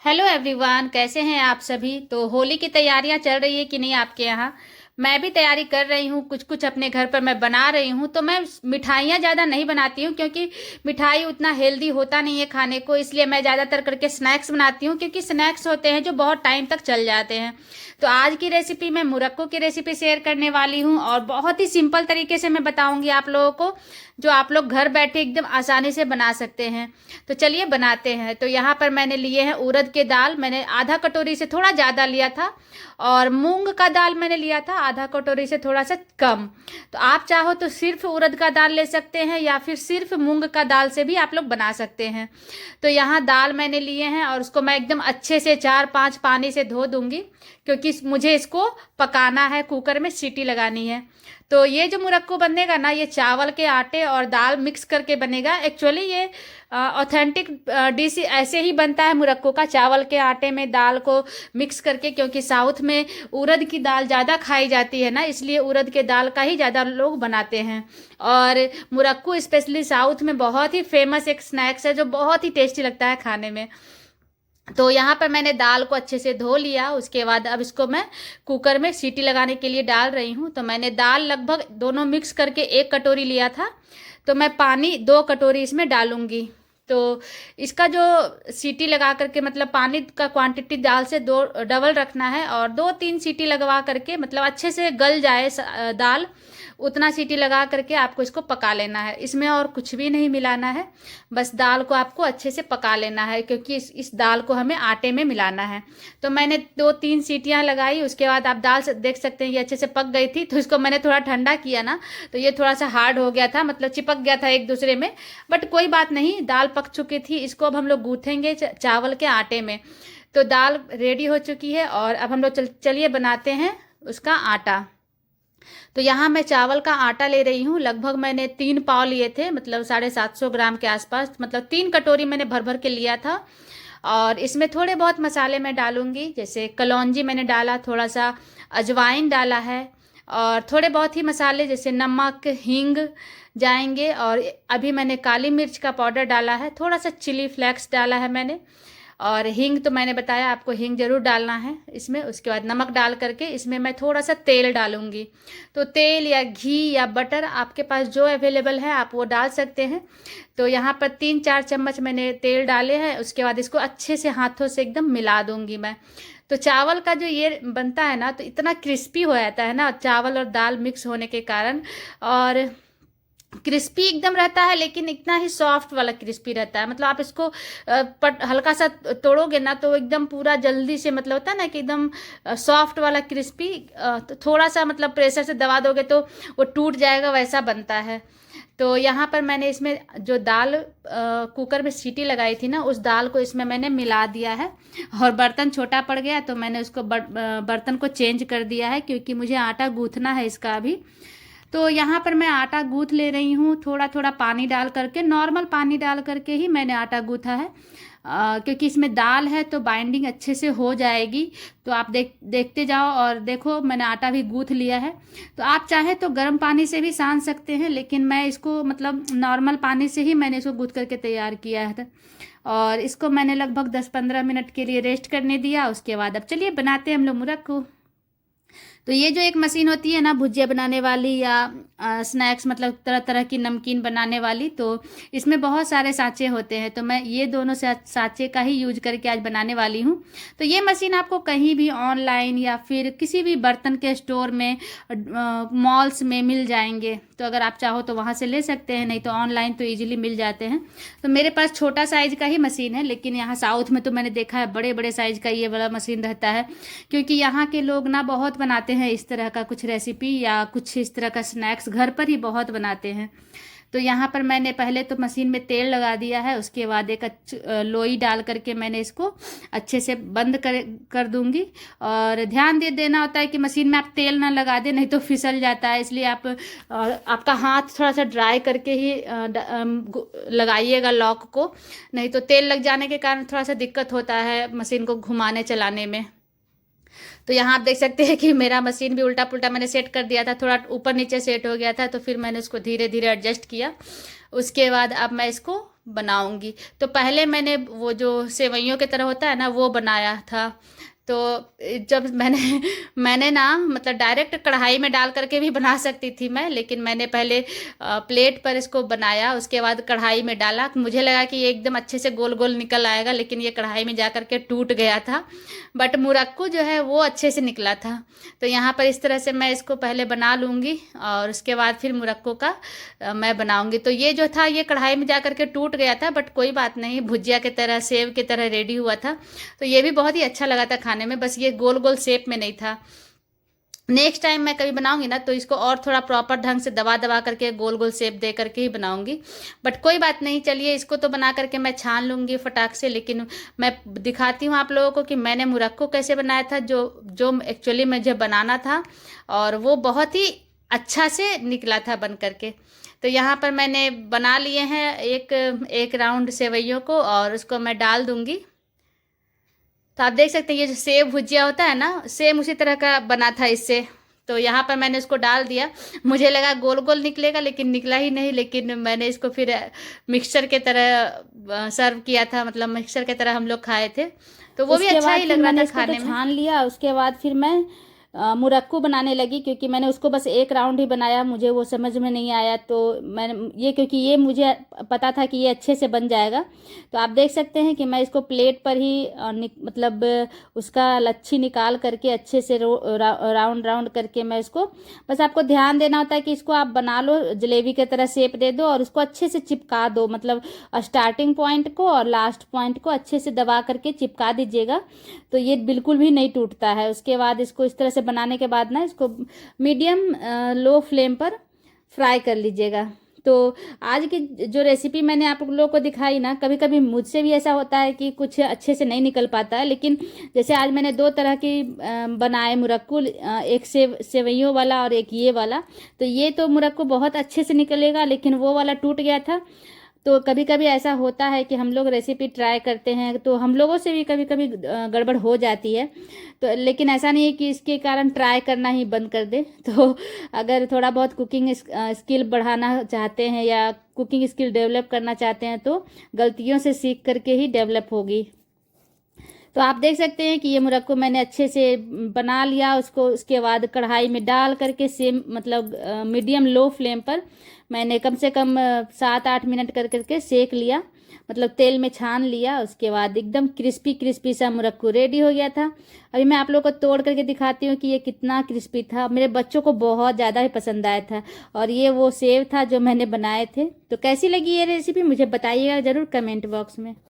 Hello everyone, कैसे हैं आप सभी। तो होली की तैयारियां चल रही है कि नहीं आपके यहाँ। मैं भी तैयारी कर रही हूँ, कुछ कुछ अपने घर पर मैं बना रही हूँ। तो मैं मिठाइयाँ ज़्यादा नहीं बनाती हूँ क्योंकि मिठाई उतना हेल्दी होता नहीं है खाने को, इसलिए मैं ज़्यादातर करके स्नैक्स बनाती हूँ क्योंकि स्नैक्स होते हैं जो बहुत टाइम तक चल जाते हैं। तो आज की रेसिपी मैं मुरक्को की रेसिपी शेयर करने वाली हूँ और बहुत ही सिंपल तरीके से मैं बताऊँगी आप लोगों को, जो आप लोग घर बैठे एकदम आसानी से बना सकते हैं। तो चलिए बनाते हैं। तो यहाँ पर मैंने लिए हैं उड़द के दाल, मैंने आधा कटोरी से थोड़ा ज़्यादा लिया था। और मूंग का दाल मैंने लिया था आधा कटोरी से थोड़ा सा कम। तो आप चाहो तो सिर्फ उड़द का दाल ले सकते हैं या फिर सिर्फ मूंग का दाल से भी आप लोग बना सकते हैं। तो यहाँ दाल मैंने लिए हैं और उसको मैं एकदम अच्छे से 4-5 पानी से धो दूंगी क्योंकि मुझे इसको पकाना है, कुकर में सीटी लगानी है। तो ये जो मुरक्को बनेगा ना, ये चावल के आटे और दाल मिक्स करके बनेगा। एक्चुअली ये ऑथेंटिक डिश ऐसे ही बनता है मुरक्को का, चावल के आटे में दाल को मिक्स करके, क्योंकि साउथ में उड़द की दाल ज़्यादा खाई जाती है ना, इसलिए उड़द के दाल का ही ज़्यादा लोग बनाते हैं। और मुरक्को स्पेशली साउथ में बहुत ही फेमस एक स्नैक्स है जो बहुत ही टेस्टी लगता है खाने में। तो यहाँ पर मैंने दाल को अच्छे से धो लिया, उसके बाद अब इसको मैं कुकर में सीटी लगाने के लिए डाल रही हूँ। तो मैंने दाल लगभग दोनों मिक्स करके 1 कटोरी लिया था, तो मैं पानी 2 कटोरी इसमें डालूंगी। तो इसका जो सीटी लगा करके, मतलब पानी का क्वांटिटी दाल से दो डबल रखना है और 2-3 सीटी लगवा करके, मतलब अच्छे से गल जाए दाल, उतना सीटी लगा करके आपको इसको पका लेना है। इसमें और कुछ भी नहीं मिलाना है, बस दाल को आपको अच्छे से पका लेना है क्योंकि इस दाल को हमें आटे में मिलाना है। तो मैंने 2-3 सीटियाँ लगाई, उसके बाद आप दाल से देख सकते हैं ये अच्छे से पक गई थी। तो इसको मैंने थोड़ा ठंडा किया ना, तो ये थोड़ा सा हार्ड हो गया था, मतलब चिपक गया था एक दूसरे में। बट कोई बात नहीं, दाल पक चुकी थी। इसको अब हम लोग गूँथेंगे चावल के आटे में। तो दाल रेडी हो चुकी है और अब हम लोग चलिए बनाते हैं उसका आटा। तो यहाँ मैं चावल का आटा ले रही हूँ, लगभग मैंने 3 पाव लिए थे, मतलब 750 ग्राम के आसपास, मतलब 3 कटोरी मैंने भर भर के लिया था। और इसमें थोड़े बहुत मसाले मैं डालूंगी, जैसे कलौंजी मैंने डाला, थोड़ा सा अजवाइन डाला है और थोड़े बहुत ही मसाले जैसे नमक, हींग जाएंगे। और अभी मैंने काली मिर्च का पाउडर डाला है, थोड़ा सा चिली फ्लेक्स डाला है मैंने। और हींग तो मैंने बताया आपको, हींग जरूर डालना है इसमें। उसके बाद नमक डाल करके इसमें मैं थोड़ा सा तेल डालूंगी। तो तेल या घी या बटर आपके पास जो अवेलेबल है आप वो डाल सकते हैं। तो यहाँ पर 3-4 चम्मच मैंने तेल डाले हैं। उसके बाद इसको अच्छे से हाथों से एकदम मिला दूंगी मैं। तो चावल का जो ये बनता है ना, तो इतना क्रिस्पी हो जाता है ना चावल और दाल मिक्स होने के कारण। और क्रिस्पी एकदम रहता है, लेकिन इतना ही सॉफ्ट वाला क्रिस्पी रहता है। मतलब आप इसको हल्का सा तोड़ोगे ना तो एकदम पूरा जल्दी से, मतलब होता है ना कि एकदम सॉफ्ट वाला क्रिस्पी। तो थोड़ा सा मतलब प्रेशर से दबा दोगे तो वो टूट जाएगा, वैसा बनता है। तो यहाँ पर मैंने इसमें जो दाल कुकर में सीटी लगाई थी ना, उस दाल को इसमें मैंने मिला दिया है। और बर्तन छोटा पड़ गया तो मैंने उसको बर्तन को चेंज कर दिया है क्योंकि मुझे आटा गूँथना है इसका अभी। तो यहाँ पर मैं आटा गूँथ ले रही हूँ, थोड़ा थोड़ा पानी डाल करके, नॉर्मल पानी डाल करके ही मैंने आटा गूँथा है। क्योंकि इसमें दाल है तो बाइंडिंग अच्छे से हो जाएगी। तो आप देखते जाओ और देखो, मैंने आटा भी गूँथ लिया है। तो आप चाहे तो गर्म पानी से भी सान सकते हैं, लेकिन मैं इसको मतलब नॉर्मल पानी से ही मैंने इसको गूँथ करके तैयार किया है। और इसको मैंने लगभग 10-15 मिनट के लिए रेस्ट करने दिया। उसके बाद अब चलिए बनाते हैं हम लोग मुरक्को। तो ये जो एक मशीन होती है ना भुजिया बनाने वाली या स्नैक्स, मतलब तरह तरह की नमकीन बनाने वाली, तो इसमें बहुत सारे सांचे होते हैं। तो मैं ये दोनों सांचे का ही यूज करके आज बनाने वाली हूँ। तो ये मशीन आपको कहीं भी ऑनलाइन या फिर किसी भी बर्तन के स्टोर में, मॉल्स में मिल जाएंगे। तो अगर आप चाहो तो वहाँ से ले सकते हैं, नहीं तो ऑनलाइन तो ईजिली मिल जाते हैं। तो मेरे पास छोटा साइज का ही मशीन है, लेकिन यहाँ साउथ में तो मैंने देखा है बड़े बड़े साइज का ये वाला मशीन रहता है, क्योंकि यहाँ के लोग ना बहुत बनाते हैं इस तरह का कुछ रेसिपी या कुछ इस तरह का स्नैक्स, घर पर ही बहुत बनाते हैं। तो यहाँ पर मैंने पहले तो मशीन में तेल लगा दिया है, उसके बाद एक लोई डाल करके मैंने इसको अच्छे से बंद कर दूंगी। और ध्यान दे देना होता है कि मशीन में आप तेल ना लगा दें, नहीं तो फिसल जाता है। इसलिए आप आपका हाथ थोड़ा सा ड्राई करके ही लगाइएगा लॉक को, नहीं तो तेल लग जाने के कारण थोड़ा सा दिक्कत होता है मशीन को घुमाने चलाने में। तो यहाँ आप देख सकते हैं कि मेरा मशीन भी उल्टा पुल्टा मैंने सेट कर दिया था, थोड़ा ऊपर नीचे सेट हो गया था, तो फिर मैंने उसको धीरे धीरे एडजस्ट किया। उसके बाद अब मैं इसको बनाऊंगी। तो पहले मैंने वो जो सेवइयों की तरह होता है ना वो बनाया था। तो जब मैंने ना मतलब डायरेक्ट कढ़ाई में डाल करके भी बना सकती थी मैं, लेकिन मैंने पहले प्लेट पर इसको बनाया, उसके बाद कढ़ाई में डाला। मुझे लगा कि ये एकदम अच्छे से गोल गोल निकल आएगा, लेकिन ये कढ़ाई में जा करके टूट गया था। बट मुरक्कू जो है वो अच्छे से निकला था। तो यहाँ पर इस तरह से मैं इसको पहले बना लूँगी और उसके बाद फिर मुरक्कू का मैं बनाऊँगी। तो ये जो था ये कढ़ाई में जा करके टूट गया था, बट कोई बात नहीं, भुजिया की तरह सेव की तरह रेडी हुआ था। तो ये भी बहुत ही अच्छा लगा था खाने में, बस ये गोल गोल शेप में नहीं था। नेक्स्ट टाइम मैं कभी बनाऊंगी ना तो इसको और थोड़ा प्रॉपर ढंग से दबा दबा करके गोल गोल शेप दे करके ही बनाऊंगी। बट कोई बात नहीं, चलिए इसको तो बना करके मैं छान लूँगी फटाक से। लेकिन मैं दिखाती हूँ आप लोगों को कि मैंने मुरक्को कैसे बनाया था, जो जो एक्चुअली मुझे बनाना था, और वो बहुत ही अच्छा से निकला था बन करके। तो यहाँ पर मैंने बना लिए हैं एक एक राउंड सेवइयों को, और उसको मैं डाल दूँगी। तो आप देख सकते हैं ये जो सेव भुजिया होता है ना, सेम उसी तरह का बना था इससे। तो यहाँ पर मैंने इसको डाल दिया। मुझे लगा गोल गोल निकलेगा, लेकिन निकला ही नहीं। लेकिन मैंने इसको फिर मिक्सचर के तरह सर्व किया था, मतलब मिक्सचर के तरह हम लोग खाए थे, तो वो भी उसके अच्छा बाद ही फिर लग रहा मैंने था इसको तो खाने में। छान लिया। उसके बाद फिर मैं मुरक्कू बनाने लगी, क्योंकि मैंने उसको बस एक राउंड ही बनाया, मुझे वो समझ में नहीं आया। तो मैंने ये, क्योंकि ये मुझे पता था कि ये अच्छे से बन जाएगा। तो आप देख सकते हैं कि मैं इसको प्लेट पर ही मतलब उसका लच्छी निकाल करके अच्छे से राउंड राउंड करके मैं इसको, बस आपको ध्यान देना होता है कि इसको आप बना लो, जलेबी की तरह शेप दे दो और उसको अच्छे से चिपका दो। मतलब स्टार्टिंग पॉइंट को और लास्ट पॉइंट को अच्छे से दबा करके चिपका दीजिएगा, तो ये बिल्कुल भी नहीं टूटता है। उसके बाद इसको इस तरह से बनाने के बाद ना इसको मीडियम लो फ्लेम पर फ्राई कर लीजिएगा। तो आज की जो रेसिपी मैंने आप लोगों को दिखाई ना, कभी कभी मुझसे भी ऐसा होता है कि कुछ अच्छे से नहीं निकल पाता है। लेकिन जैसे आज मैंने दो तरह की बनाए मुरक्कू, एक सेवइयों वाला और एक ये वाला। तो ये तो मुरक्कू बहुत अच्छे से निकलेगा, लेकिन वो वाला टूट गया था। तो कभी कभी ऐसा होता है कि हम लोग रेसिपी ट्राई करते हैं तो हम लोगों से भी कभी कभी गड़बड़ हो जाती है। तो लेकिन ऐसा नहीं है कि इसके कारण ट्राई करना ही बंद कर दे। तो अगर थोड़ा बहुत कुकिंग स्किल बढ़ाना चाहते हैं या कुकिंग स्किल डेवलप करना चाहते हैं तो गलतियों से सीख करके ही डेवलप होगी। तो आप देख सकते हैं कि ये मुरक्को मैंने अच्छे से बना लिया। उसको उसके बाद कढ़ाई में डाल करके सेम मतलब मीडियम लो फ्लेम पर मैंने कम से कम 7-8 मिनट कर करके सेक लिया, मतलब तेल में छान लिया। उसके बाद एकदम क्रिस्पी क्रिस्पी सा मुरक्को रेडी हो गया था। अभी मैं आप लोगों को तोड़ करके दिखाती हूँ कि ये कितना क्रिस्पी था। मेरे बच्चों को बहुत ज़्यादा ही पसंद आया था, और ये वो सेव था जो मैंने बनाए थे। तो कैसी लगी ये रेसिपी मुझे बताइएगा ज़रूर कमेंट बॉक्स में।